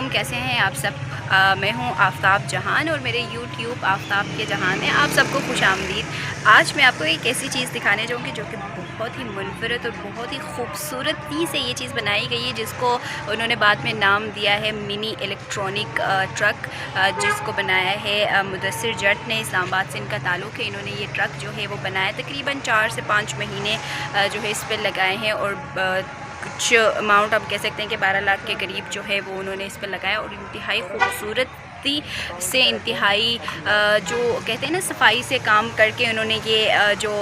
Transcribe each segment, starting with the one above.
अलैकुम, कैसे हैं आप सब। मैं हूं आफ्ताब जहान और मेरे यूट्यूब आफ्ताब के जहान में आप सबको खुश आमदीद। आज मैं आपको एक ऐसी चीज़ दिखाने जाऊंगी जो कि बहुत ही मुनफरद और बहुत ही खूबसूरती से ये चीज़ बनाई गई है, जिसको उन्होंने बाद में नाम दिया है मिनी इलेक्ट्रॉनिक ट्रक, जिसको बनाया है मुदस्सिर जट ने। इस्लामाबाद से इनका ताल्लुक़ है। इन्होंने ये ट्रक जो है वो बनाया, तकरीबन 4 से 5 महीने जो है इस पर लगाए हैं और कुछ अमाउंट आप कह सकते हैं कि 12 लाख के करीब जो है वो उन्होंने इस पर लगाया। और इंतहाई खूबसूरती से, इंतहाई जो कहते हैं ना सफाई से काम करके उन्होंने ये जो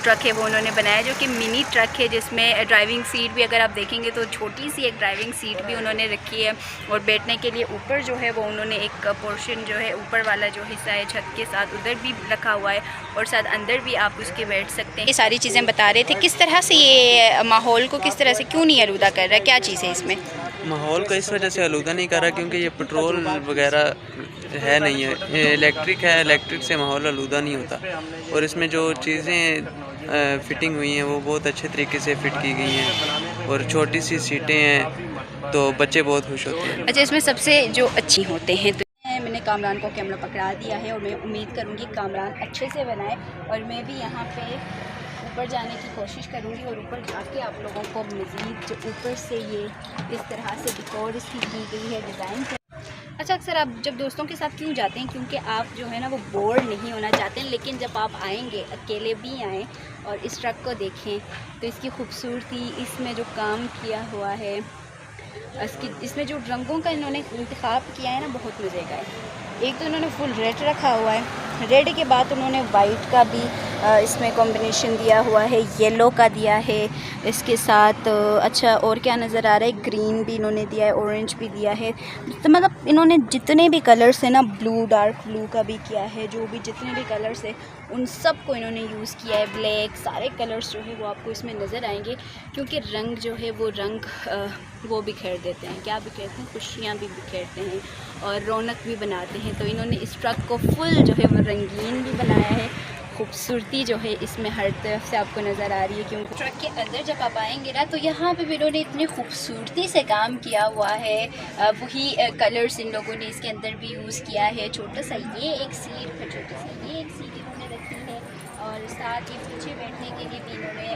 ट्रक है वो उन्होंने बनाया, जो कि मिनी ट्रक है, जिसमें ड्राइविंग सीट भी अगर आप देखेंगे तो छोटी सी एक ड्राइविंग सीट भी उन्होंने रखी है। और बैठने के लिए ऊपर जो है वो उन्होंने एक पोर्शन जो है ऊपर वाला जो हिस्सा है छत के साथ उधर भी रखा हुआ है, और साथ अंदर भी आप उसके बैठ सकते हैं। ये सारी चीज़ें बता रहे थे किस तरह से ये माहौल को किस तरह से क्यों नहीं आलूदा कर रहा है, क्या चीज़ है इसमें। माहौल को इस वजह से आलूदा नहीं कर रहा क्योंकि ये पेट्रोल वगैरह है नहीं है, ये इलेक्ट्रिक है। इलेक्ट्रिक से माहौल आलूदा नहीं होता। और इसमें जो चीज़ें फिटिंग हुई हैं वो बहुत अच्छे तरीके से फ़िट की गई हैं और छोटी सी सीटें हैं तो बच्चे बहुत खुश होते हैं। अच्छा, इसमें सबसे जो अच्छी होते हैं तो मैंने कामरान को कैमरा पकड़ा दिया है और मैं उम्मीद करूँगी कामरान अच्छे से बनाए, और मैं भी यहाँ पे ऊपर जाने की कोशिश करूँगी और ऊपर जाके आप लोगों को मज़ीद जो ऊपर से ये इस तरह से डिकोर इसकी की गई है, डिज़ाइन। अच्छा, अक्सर आप जब दोस्तों के साथ क्यों जाते हैं, क्योंकि आप जो है ना वो बोर नहीं होना चाहते हैं। लेकिन जब आप आएंगे, अकेले भी आएँ और इस ट्रक को देखें तो इसकी खूबसूरती, इसमें जो काम किया हुआ है, इसमें जो रंगों का इन्होंने इंतखाब किया है ना, बहुत मज़े का है। एक तो इन्होंने फुल रेड रखा हुआ है, रेड के बाद उन्होंने वाइट का भी इसमें कॉम्बिनेशन दिया हुआ है, येलो का दिया है इसके साथ। अच्छा, और क्या नज़र आ रहा है, ग्रीन भी इन्होंने दिया है, ऑरेंज भी दिया है। तो मतलब इन्होंने जितने भी कलर्स हैं ना, ब्लू, डार्क ब्लू का भी किया है, जो भी जितने भी कलर्स हैं उन सब को इन्होंने यूज़ किया है। ब्लैक, सारे कलर्स जो है वो आपको इसमें नज़र आएंगे, क्योंकि रंग जो है वो रंग वो बिखेर देते हैं। क्या बिखेरते हैं? खुशियाँ भी बिखेरते हैं और रौनक भी बनाते हैं। तो इन्होंने इस ट्रक को फुल जो है वो रंगीन भी बनाया है। खूबसूरती जो है इसमें हर तरफ से आपको नज़र आ रही है, क्योंकि ट्रक के अंदर जब आप आएंगे ना तो यहाँ पे भी इन्होंने इतनी खूबसूरती से काम किया हुआ है। वही कलर्स इन लोगों ने इसके अंदर भी यूज़ किया है। छोटा सा ये एक सीट है, छोटी सी ये एक सीट इन्होंने रखी है, और साथ ही पीछे बैठने के लिए भी इन्होंने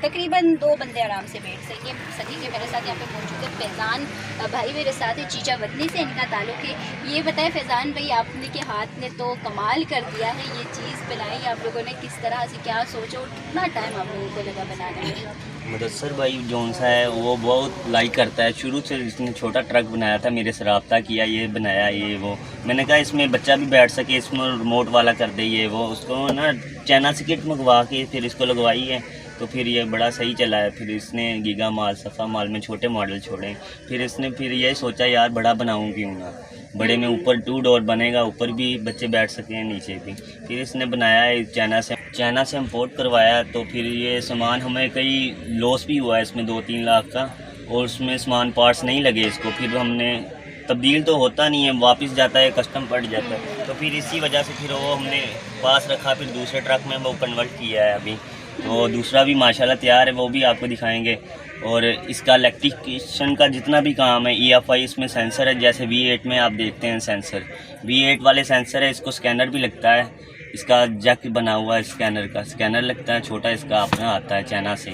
तकरीबन 2 बंदे आराम से बैठ सकेंगे। मेरे साथ यहाँ पे मौजूद है फैज़ान भाई, मेरे साथ है चीचा वतनी से इनका ताल्लुक़ है। ये बताएं फैज़ान भाई, आपने के हाथ ने तो कमाल कर दिया है, ये चीज़ बनाई आप लोगों ने किस तरह से, क्या सोचा और कितना टाइम आप लोगों को लगा बनाने में। मुदस्सिर भाई जौन सा है वो बहुत लाइक करता है, शुरू से इसने छोटा ट्रक बनाया था, मेरे से रब्ता किया, ये बनाया ये वो। मैंने कहा इसमें बच्चा भी बैठ सके, इसमें रिमोट वाला कर दे ये वो। उसको ना चाइना से किट मंगवा के फिर इसको लगवाई है, तो फिर ये बड़ा सही चला है। फिर इसने गीगा माल, सफ़ा माल में छोटे मॉडल छोड़े। फिर इसने फिर ये सोचा यार बड़ा बनाऊँ क्यों ना, बड़े में ऊपर 2 डोर बनेगा, ऊपर भी बच्चे बैठ सके हैं, नीचे भी। फिर इसने बनाया है, चाइना से इम्पोर्ट करवाया। तो फिर ये सामान हमें कई लॉस भी हुआ है इसमें 2-3 लाख का, और उसमें सामान पार्ट्स नहीं लगे इसको। फिर हमने तब्दील तो होता नहीं है, वापस जाता है, कस्टम पड़ जाता है। तो फिर इसी वजह से फिर वो हमने पास रखा, फिर दूसरे ट्रक में वो कन्वर्ट किया है अभी। तो दूसरा भी माशाल्लाह तैयार है, वो भी आपको दिखाएंगे। और इसका इलेक्ट्रिफिकेशन का जितना भी काम है, EFI इसमें सेंसर है, जैसे V8 में आप देखते हैं सेंसर, V8 वाले सेंसर है। इसको स्कैनर भी लगता है, इसका जैक बना हुआ है, स्कैनर का स्कैनर लगता है, छोटा इसका अपना आता है चाइना से।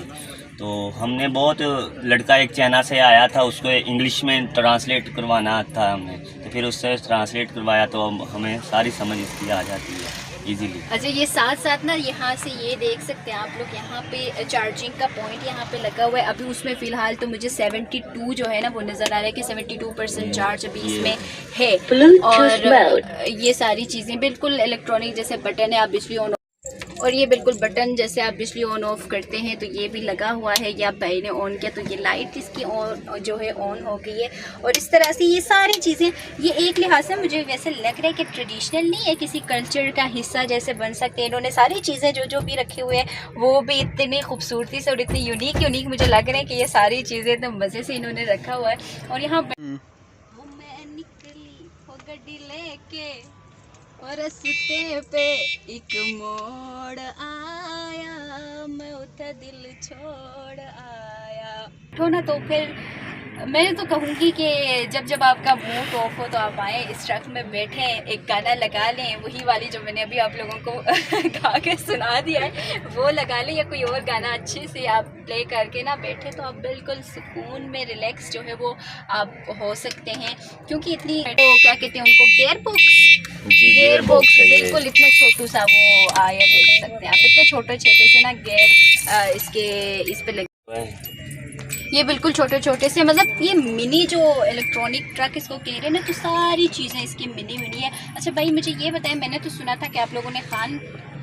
तो हमने बहुत, लड़का एक चाइना से आया था, उसको इंग्लिश में ट्रांसलेट करवाना था हमने, तो फिर उससे ट्रांसलेट करवाया, तो हमें सारी समझ इसकी आ जाती है इजीली। अच्छा, ये साथ साथ ना यहाँ से ये देख सकते हैं आप लोग, यहाँ पे चार्जिंग का पॉइंट यहाँ पे लगा हुआ है। अभी उसमें फ़िलहाल तो मुझे 72 जो है ना वो नज़र आ रहा है कि 72% चार्ज अभी इसमें है। और ये सारी चीज़ें बिल्कुल इलेक्ट्रॉनिक जैसे बटन है, आप बिजली ऑन, और ये बिल्कुल बटन जैसे आप बिजली ऑन ऑफ करते हैं तो ये भी लगा हुआ है। या भाई ने ऑन किया तो ये लाइट इसकी ऑन जो है ऑन हो गई है। और इस तरह से ये सारी चीज़ें, ये एक लिहाज से मुझे वैसे लग रहा है कि ट्रेडिशनल नहीं है, किसी कल्चर का हिस्सा जैसे बन सकते हैं। इन्होंने सारी चीज़ें जो भी रखी हुई है वो भी इतनी खूबसूरती से और इतनी यूनिक मुझे लग रहा है कि ये सारी चीज़ें एकदम मज़े से इन्होंने रखा हुआ है। और यहाँ मैं निकली हो गड्डी लेके और रस्ते पे एक मोड़ आया, मैं उठा दिल छोड़ आया। तो ना तो फिर मैं तो कहूँगी कि जब जब आपका मूड ऑफ हो तो आप आएँ, इस ट्रक में बैठें, एक गाना लगा लें, वही वाली जो मैंने अभी आप लोगों को गा के सुना दिया है वो लगा लें, या कोई और गाना अच्छे से आप प्ले करके ना बैठे तो आप बिल्कुल सुकून में रिलैक्स जो है वो आप हो सकते हैं। क्योंकि इतनी वो क्या कहते हैं उनको, गेयर बॉक्स बिल्कुल इतना छोटू सा वो आया, देख सकते हैं आप, इतने छोटे छोटे से ना गेयर इसके इस पे लगे, ये बिल्कुल छोटे छोटे से, मतलब ये मिनी जो इलेक्ट्रॉनिक ट्रक इसको कह रहे हैं ना, तो सारी चीज़ें इसकी मिनी है। अच्छा भाई मुझे ये बताएं, मैंने तो सुना था कि आप लोगों ने खान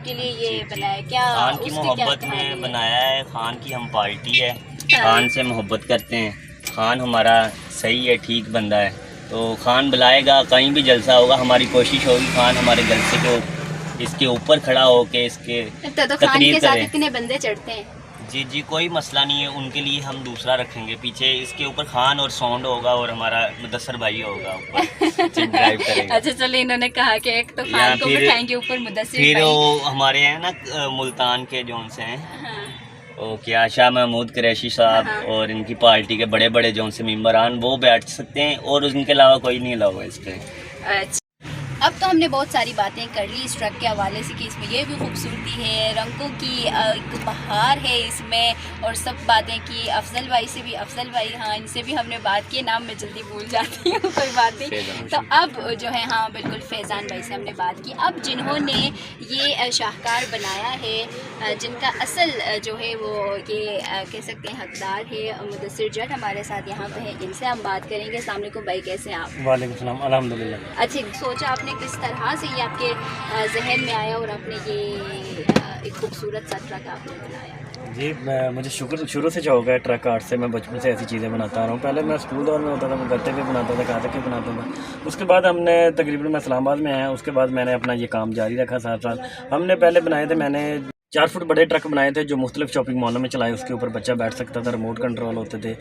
के लिए ये बनाया, क्या खान की मोहब्बत में बनाया है? खान की हम पार्टी है, खान से मोहब्बत करते हैं, खान हमारा सही है, ठीक बंदा है, तो खान बुलाएगा, कहीं भी जलसा होगा, हमारी कोशिश होगी खान हमारे जलसे को इसके ऊपर खड़ा होके इसके तो खान के साथ इतने बंदे चढ़ते हैं? जी जी, कोई मसला नहीं है, उनके लिए हम दूसरा रखेंगे पीछे, इसके ऊपर खान और साउंड होगा और हमारा मुदस्सर भाई होगा ऊपर ड्राइव करेगा। अच्छा चलो, इन्होंने कहा कि एक तो खान को बिठाएंगे ऊपर, मुदस्सर भाई, फिर वो हमारे हैं ना मुल्तान के जोन से हैं, ओ क्या शाह महमूद कुरैशी साहब और इनकी पार्टी के बड़े बड़े जोन से मेम्बरान, वो बैठ सकते हैं और उनके अलावा कोई नहीं अलावा इस पर। अच्छा, अब तो हमने बहुत सारी बातें कर ली इस ट्रक के हवाले से कि इसमें ये भी खूबसूरती है, रंगों की एक बहार है इसमें, और सब बातें की। अफजल भाई से भी, अफजल भाई हाँ, इनसे भी हमने बात की, नाम मैं जल्दी भूल जाती हूँ कोई बात नहीं। तो अब जो है हाँ बिल्कुल फैज़ान भाई से हमने बात की। अब जिन्होंने ये शाहकार बनाया है, जिनका असल जो है वो ये कह सकते हैं हकदार है, मुदस्सिर जट हमारे साथ यहाँ पे है, इनसे हम बात करेंगे। अस्सलाम वालेकुम भाई, कैसे हैं आप? वालेकुम सलाम, अल्हम्दुलिल्लाह। अच्छा, सोचा आपने किस तरह से ये आपके जहन में आया और आपने ये एक खूबसूरत सा ट्रक आपने बनाया? जी मुझे शुरू से शौक है ट्रक आर्ट से, मैं बचपन से ऐसी चीज़ें बनाता रहा हूँ। पहले मैं स्कूल दौर में होता था, मैं गत्ते पे बनाता था, कागज़ पे बनाता था। उसके बाद हमने तकरीबन मैं इस्लामाबाद में आया, उसके बाद मैंने अपना ये काम जारी रखा। साथ साथ हमने पहले बनाए थे, मैंने 4 फुट बड़े ट्रक बनाए थे जो मुख्तलिफ शॉपिंग मॉलों में चलाए, उसके ऊपर बच्चा बैठ सकता था, रिमोट कंट्रोल होते थे,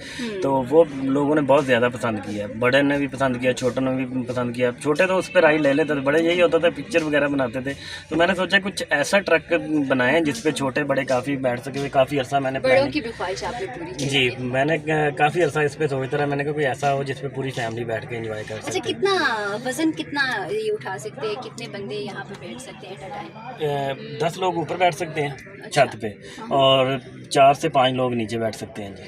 तो वो लोगों ने बहुत ज़्यादा पसंद किया, बड़े ने भी पसंद किया, छोटों ने भी पसंद किया। छोटे तो उस पर राइड ले लेते थे, बड़े यही होता था पिक्चर वगैरह बनाते थे। तो मैंने सोचा कुछ ऐसा ट्रक बनाए जिस पे छोटे बड़े काफ़ी बैठ सके। काफ़ी अर्सा मैंने बड़ों की भी ख्वाहिश आपने पूरी की? जी, मैंने काफ़ी अर्सा इस पर सोचता रहा, मैंने कहा कोई ऐसा हो जिस पे पूरी फैमिली बैठ के एंजॉय कर सके। अच्छा, कितना वजन कितना ये उठा सकते हैं, कितने बंदे यहाँ पे बैठ सकते हैं एट अ टाइम? 10 लोग ऊपर बैठ सकते हैं छत पे, और 4 से 5 लोग नीचे बैठ सकते हैं जी।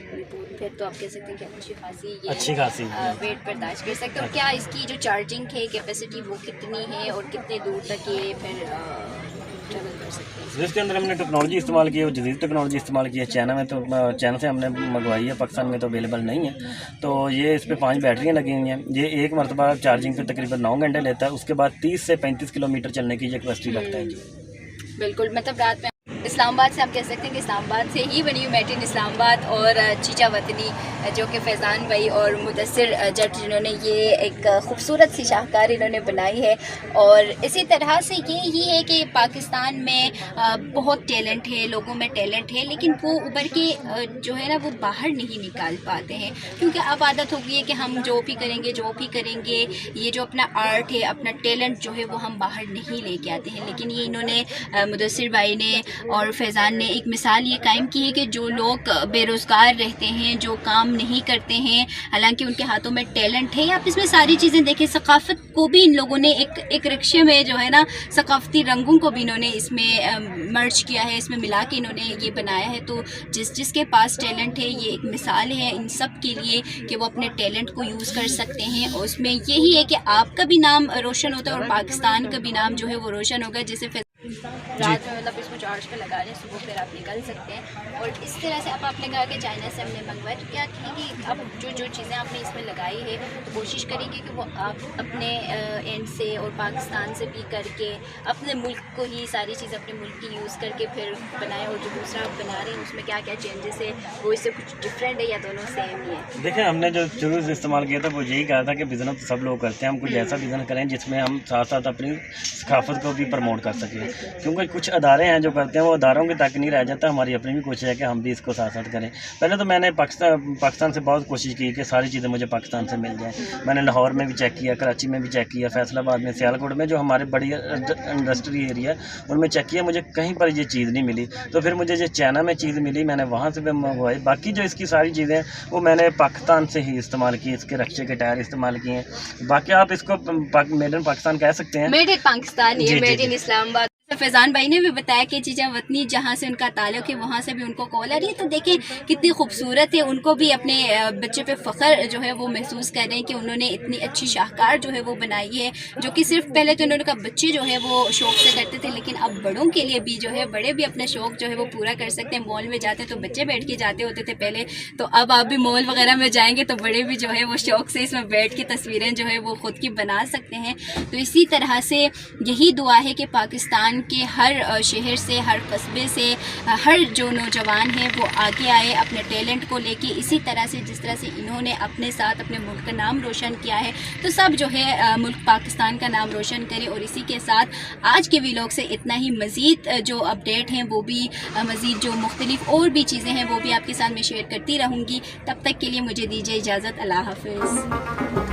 फिर तो आप कह सकते हैं कि अच्छी खासी वेट बर्दाश्त कर सकते हैं। और क्या इसकी जो चार्जिंग है कैपेसिटी वो कितनी है और कितने दूर तक ये फिर ट्रैवल कर सकते हैं? जिसके अंदर हमने टेक्नोलॉजी इस्तेमाल की है, वो जदीद टेक्नोलॉजी इस्तेमाल की है। चाइना में तो चाइना से हमने मंगवाई है, पाकिस्तान में तो अवेलेबल नहीं है। तो ये इस पर 5 बैटरियाँ लगी हुई हैं। ये एक मरतबा चार्जिंग पे तकरीबन 9 घंटे लेता है। उसके बाद 30 से 35 किलोमीटर चलने की ये कैपेसिटी रखता है जी। बिल्कुल, मतलब रात में इस्लामाबाद से आप कह सकते हैं कि इस्लामाबाद से ही बनी हुई मेड इन इस्लामाबाद और चीचा वतनी जो कि फैज़ान भाई और मुदस्सिर जट जिन्होंने ये एक खूबसूरत सी शाहकार इन्होंने बनाई है। और इसी तरह से ये ही है कि पाकिस्तान में बहुत टैलेंट है, लोगों में टैलेंट है, लेकिन वो उभर के जो है ना वो बाहर नहीं निकाल पाते हैं, क्योंकि अब आदत हो गई है कि हम जो भी करेंगे, ये जो अपना आर्ट है, अपना टैलेंट जो है वो हम बाहर नहीं लेके आते हैं। लेकिन ये इन्होंने मुदस्सिर भाई ने और फैज़ान ने एक मिसाल ये कायम की है कि जो लोग बेरोज़गार रहते हैं, जो काम नहीं करते हैं, हालांकि उनके हाथों में टैलेंट है। आप इसमें सारी चीज़ें देखें, सकाफ़त को भी इन लोगों ने एक रिक्शे में जो है ना सकाफ़ती रंगों को भी इन्होंने इसमें मर्ज किया है, इसमें मिला के इन्होंने ये बनाया है। तो जिसके पास टैलेंट है, ये एक मिसाल है इन सब के लिए कि वो अपने टैलेंट को यूज़ कर सकते हैं। और उसमें यही है कि आपका भी नाम रोशन होता है और पाकिस्तान का भी नाम जो है वो रोशन होगा। जैसे रात में मतलब इसको चार्ज पे लगा लें, सुबह फिर आप निकल सकते हैं। और इस तरह से अब आपने कहा कि चाइना से हमने मंगवाया, तो क्या कहेंगे अब जो चीज़ें आपने इसमें लगाई है तो कोशिश करेंगे कि वो आप अपने एंड से और पाकिस्तान से भी करके अपने मुल्क को ही सारी चीज़ अपने मुल्क की यूज़ करके फिर बनाए, और जो दूसरा आप बना रहे हैं उसमें क्या क्या चेंजेस है, वो इससे कुछ डिफरेंट है या दोनों सेम ही है? देखिए, हमने जो शुरू से इस्तेमाल किया था वो यही कहा था कि बिज़नेस सब लोग करते हैं, हम कुछ ऐसा बिज़नेस करें जिसमें हम साथ साथ अपनी सकाफत को भी प्रमोट कर सकें। क्योंकि कुछ अदारे हैं जो करते हैं वो अदारों के तक नहीं रह जाता, हमारी अपनी भी कोशिश है कि हम भी इसको साथ साथ करें। पहले तो मैंने पाकिस्तान से बहुत कोशिश की कि सारी चीज़ें मुझे पाकिस्तान से मिल जाएँ। मैंने लाहौर में भी चेक किया, कराची में भी चेक किया, फैसलाबाद में, सियालकोट में, जो हमारे बड़ी इंडस्ट्री एरिया उनमें चेक किया, मुझे कहीं पर ये चीज़ नहीं मिली। तो फिर मुझे जो चाइना में चीज़ मिली मैंने वहाँ से भी मंगवाई। बाकी जो इसकी सारी चीज़ें वो मैंने पाकिस्तान से ही इस्तेमाल की, इसके रक्शे के टायर इस्तेमाल किए हैं। बाकी आप इसको मेड इन पाकिस्तान कह सकते हैं, मेड इन पाकिस्तान, ये जी, मेड जी, इन जी। इस्लामाबाद। फैज़ान भाई ने भी बताया कि चीज़ें वतनी जहाँ से उनका ताल्लुक़ है वहाँ से भी उनको कॉल आ रही है। तो देखें कितनी खूबसूरत है, उनको भी अपने बच्चे पे फ़ख्र जो है वो महसूस कर रहे हैं कि उन्होंने इतनी अच्छी शाहकार जो है वो बनाई है, जो कि सिर्फ पहले तो उन्होंने कहा बच्चे जो है वो शौक़ से करते थे, लेकिन अब बड़ों के लिए भी जो है बड़े भी अपना शौक़ जो है वो पूरा कर सकते हैं। मॉल में जाते तो बच्चे बैठ के जाते होते थे पहले, तो अब आप भी मॉल वगैरह में जाएंगे तो बड़े भी जो है वो शौक़ से इसमें बैठ के तस्वीरें जो है वो ख़ुद की बना सकते हैं। तो इसी तरह से यही दुआ है कि पाकिस्तान के हर शहर से, हर कस्बे से, हर जो नौजवान हैं वो आगे आए अपने टैलेंट को लेके। इसी तरह से जिस तरह से इन्होंने अपने साथ अपने मुल्क का नाम रोशन किया है, तो सब जो है मुल्क पाकिस्तान का नाम रोशन करें। और इसी के साथ आज के व्लॉग से इतना ही। मज़ीद जो अपडेट हैं वो भी, मज़ीद जो मुख्तलिफ और भी चीज़ें हैं वो भी आपके साथ मैं शेयर करती रहूँगी। तब तक के लिए मुझे दीजिए इजाज़त। अल्लाह हाफ़िज़।